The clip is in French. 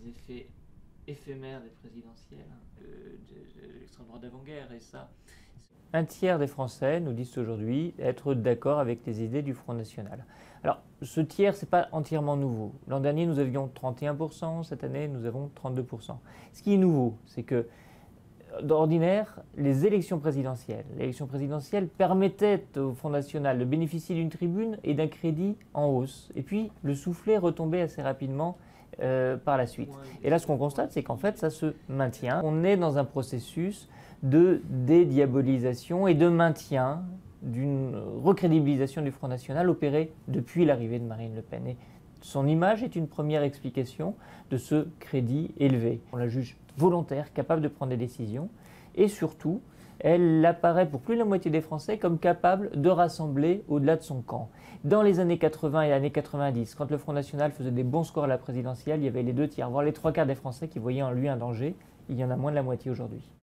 des effets éphémères des présidentielles, de l'extrême droite d'avant-guerre, et ça. Un tiers des Français nous disent aujourd'hui être d'accord avec les idées du Front National. Alors, ce tiers, ce n'est pas entièrement nouveau. L'an dernier, nous avions 31%, cette année, nous avons 32%. Ce qui est nouveau, c'est que, d'ordinaire, les élections présidentielles permettaient au Front National de bénéficier d'une tribune et d'un crédit en hausse. Et puis, le soufflet retombait assez rapidement par la suite. Et là, ce qu'on constate, c'est qu'en fait, ça se maintient. On est dans un processus de dédiabolisation et de maintien d'une recrédibilisation du Front National opérée depuis l'arrivée de Marine Le Pen. Et son image est une première explication de ce crédit élevé. On la juge volontaire, capable de prendre des décisions, et surtout, elle apparaît pour plus de la moitié des Français comme capable de rassembler au-delà de son camp. Dans les années 80 et années 90, quand le Front National faisait des bons scores à la présidentielle, il y avait les 2 tiers, voire les 3 quarts des Français qui voyaient en lui un danger. Il y en a moins de la moitié aujourd'hui.